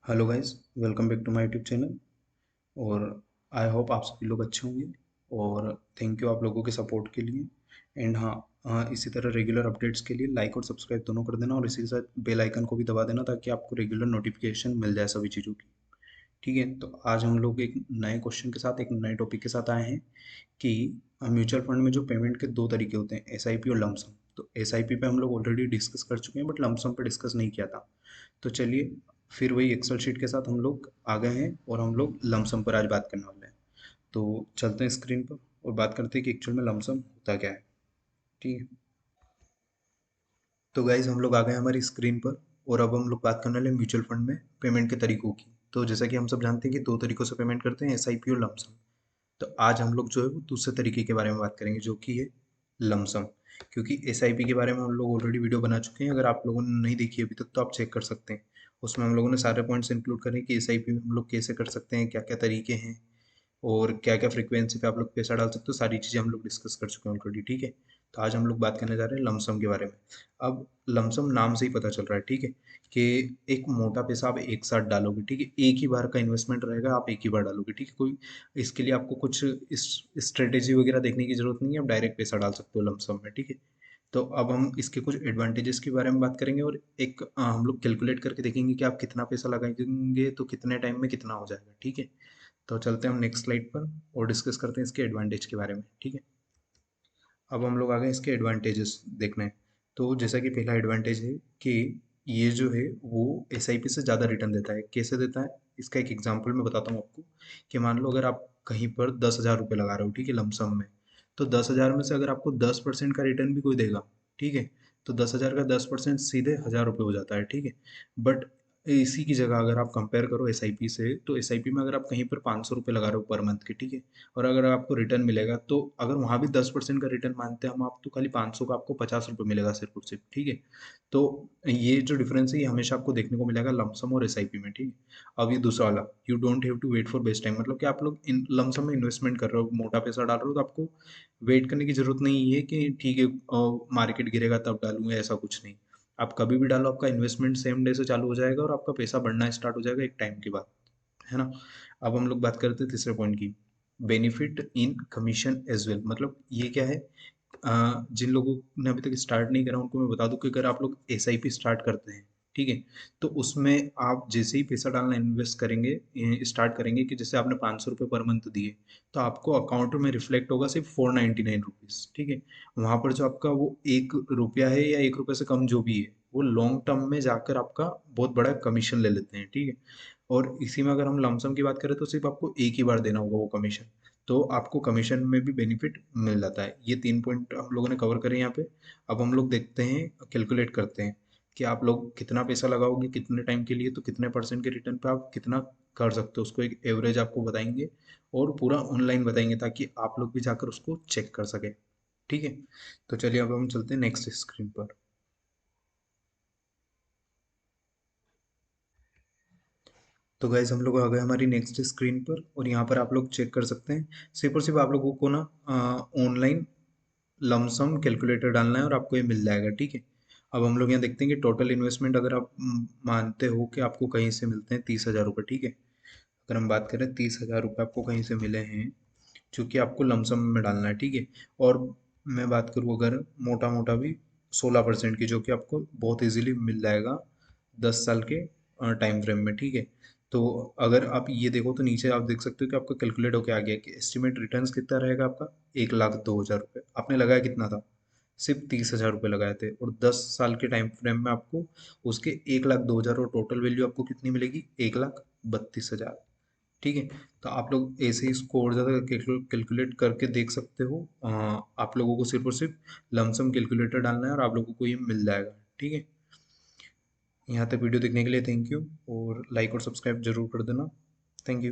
Hello guys, welcome back to my YouTube channel. और I hope आप सभी लोग अच्छे होंगे। और थैंक यू आप लोगों के सपोर्ट के लिए। एंड हाँ, इसी तरह रेगुलर अपडेट्स के लिए लाइक और सब्सक्राइब दोनों कर देना, और इसी के साथ बेल आइकन को भी दबा देना ताकि आपको रेगुलर नोटिफिकेशन मिल जाए सभी चीज़ों की। ठीक है, तो आज हम लोग एक नए क्वेश्चन के साथ, एक नए टॉपिक के साथ आए हैं कि म्यूचुअल फंड में जो पेमेंट के दो तरीके होते हैं, एसआईपी और लमसम। तो एसआईपी पे हम लोग ऑलरेडी डिस्कस कर चुके हैं, बट लमसम पे डिस्कस नहीं किया था। तो चलिए, फिर वही एक्सेल शीट के साथ हम लोग आ गए हैं और हम लोग लमसम पर आज बात करने वाले हैं। तो चलते हैं स्क्रीन पर और बात करते हैं कि एक्चुअल में लमसम होता क्या है। ठीक है, तो गाइज हम लोग आ गए हमारी स्क्रीन पर, और अब हम लोग बात करने वाले हैं म्यूचुअल फंड में पेमेंट के तरीकों की। तो जैसा कि हम सब जानते हैं कि दो तरीकों से पेमेंट करते हैं, एसआईपी और लमसम। तो आज हम लोग जो है वो दूसरे तरीके के बारे में बात करेंगे, जो कि है लमसम। क्योंकि एसआईपी के बारे में हम लोग ऑलरेडी वीडियो बना चुके हैं, अगर आप लोगों ने नहीं देखी अभी तक तो आप चेक कर सकते हैं। उसमें हम लोगों ने सारे पॉइंट्स इंक्लूड करें कि एसआईपी में हम लोग कैसे कर सकते हैं, क्या क्या तरीके हैं, और क्या क्या फ्रीक्वेंसी पे आप लोग पैसा डाल सकते हो। सारी चीज़ें हम लोग डिस्कस कर चुके हैं ऑलरेडी। ठीक है, तो आज हम लोग बात करने जा रहे हैं लमसम के बारे में। अब लमसम नाम से ही पता चल रहा है, ठीक है, कि एक मोटा पैसा आप एक साथ डालोगे। ठीक है, एक ही बार का इन्वेस्टमेंट रहेगा, आप एक ही बार डालोगे। ठीक है, कोई इसके लिए आपको कुछ इस स्ट्रेटेजी वगैरह देखने की जरूरत नहीं है, आप डायरेक्ट पैसा डाल सकते हो लमसम में। ठीक है, तो अब हम इसके कुछ एडवांटेजेस के बारे में बात करेंगे, और एक हम लोग कैलकुलेट करके देखेंगे कि आप कितना पैसा लगाएंगे तो कितने टाइम में कितना हो जाएगा। ठीक है, तो चलते हैं हम नेक्स्ट स्लाइड पर और डिस्कस करते हैं इसके एडवांटेज के बारे में। ठीक है, अब हम लोग आ गए इसके एडवांटेजेस देखने। तो जैसा कि पहला एडवांटेज है कि ये जो है वो एसआईपी से ज़्यादा रिटर्न देता है। कैसे देता है, इसका एक एग्जांपल मैं बताता हूँ आपको। कि मान लो अगर आप कहीं पर 10,000 रुपये लगा रहे हो, ठीक है, लमसम में। तो 10,000 में से अगर आपको 10% का रिटर्न भी कोई देगा, ठीक है, तो 10,000 का 10% सीधे 1,000 रुपये हो जाता है। ठीक है, बट इसी की जगह अगर आप कंपेयर करो एसआईपी से, तो एसआईपी में अगर आप कहीं पर 500 रुपये लगा रहे हो पर मंथ के, ठीक है, और अगर आपको रिटर्न मिलेगा, तो अगर वहाँ भी 10% का रिटर्न मानते हैं हम आप, तो खाली 500 का आपको 50 रुपये मिलेगा सिर्फ और सिर्फ। ठीक है, तो ये जो डिफरेंस है ये हमेशा आपको देखने को मिलेगा लमसम और एसआईपी में। ठीक है, अब ये दूसरा वाला, you don't have to wait for best time, मतलब कि आप लोग इन लमसम में इन्वेस्टमेंट कर रहे हो, मोटा पैसा डाल रहे हो, तो आपको वेट करने की जरूरत नहीं है कि ठीक है मार्केट गिरेगा तब डालूंगा, ऐसा कुछ नहीं। आप कभी भी डालो, आपका इन्वेस्टमेंट सेम डे से चालू हो जाएगा और आपका पैसा बढ़ना स्टार्ट हो जाएगा एक टाइम के बाद, है ना। अब हम लोग बात करते हैं तीसरे पॉइंट की, benefit in commission as well. मतलब ये क्या है, जिन लोगों ने अभी तक स्टार्ट नहीं करा उनको मैं बता दूं कि अगर आप लोग एसआईपी स्टार्ट करते हैं, ठीक है, तो उसमें आप जैसे ही पैसा डालना इन्वेस्ट करेंगे, स्टार्ट करेंगे, कि जैसे आपने 500 रुपये पर मंथ दिए, तो आपको अकाउंट में रिफ्लेक्ट होगा सिर्फ 499 रुपीज़। ठीक है, वहाँ पर जो आपका वो 1 रुपया है या 1 रुपये से कम जो भी है, वो लॉन्ग टर्म में जाकर आपका बहुत बड़ा कमीशन ले लेते हैं। ठीक है, और इसी में अगर हम लमसम की बात करें तो सिर्फ आपको एक ही बार देना होगा वो कमीशन, तो आपको कमीशन में भी बेनिफिट मिल जाता है। ये 3 पॉइंट हम लोगों ने कवर करे यहाँ पे। अब हम लोग देखते हैं, कैलकुलेट करते हैं कि आप लोग कितना पैसा लगाओगे कितने टाइम के लिए, तो कितने परसेंट के रिटर्न पे आप कितना कर सकते हो, उसको एक एवरेज आपको बताएंगे और पूरा ऑनलाइन बताएंगे ताकि आप लोग भी जाकर उसको चेक कर सकें। ठीक है, तो चलिए अब हम चलते हैं नेक्स्ट स्क्रीन पर। तो गाइज हम लोग आ गए हमारी नेक्स्ट स्क्रीन पर, और यहाँ पर आप लोग चेक कर सकते हैं, सिर्फ और सिर्फ आप लोगों को ना ऑनलाइन लमसम कैलकुलेटर डालना है और आपको ये मिल जाएगा। ठीक है, अब हम लोग यहाँ देखते हैं कि टोटल इन्वेस्टमेंट अगर आप मानते हो कि आपको कहीं से मिलते हैं 30,000 रुपये, ठीक है, अगर हम बात करें 30,000 रुपये आपको कहीं से मिले हैं, चूँकि आपको लमसम में डालना है। ठीक है, और मैं बात करूँ अगर मोटा मोटा भी 16% की, जो कि आपको बहुत इजीली मिल जाएगा 10 साल के टाइम फ्रेम में। ठीक है, तो अगर आप ये देखो तो नीचे आप देख सकते हो कि आपका कैलकुलेट होके आ गया कि एस्टिमेट रिटर्न्स कितना रहेगा आपका, 1,02,000 रुपये। आपने लगाया कितना था, सिर्फ 30,000 रुपये लगाए थे, और 10 साल के टाइम फ्रेम में आपको उसके 1,02,000 और टोटल वैल्यू आपको कितनी मिलेगी, 1,32,000। ठीक है, तो आप लोग ऐसे ही इसको और ज़्यादा कैलकुलेट करके देख सकते हो। आप लोगों को सिर्फ और सिर्फ लमसम कैलकुलेटर डालना है और आप लोगों को ये मिल जाएगा। ठीक है, यहाँ तक वीडियो देखने के लिए थैंक यू, और लाइक और सब्सक्राइब जरूर कर देना। Thank you.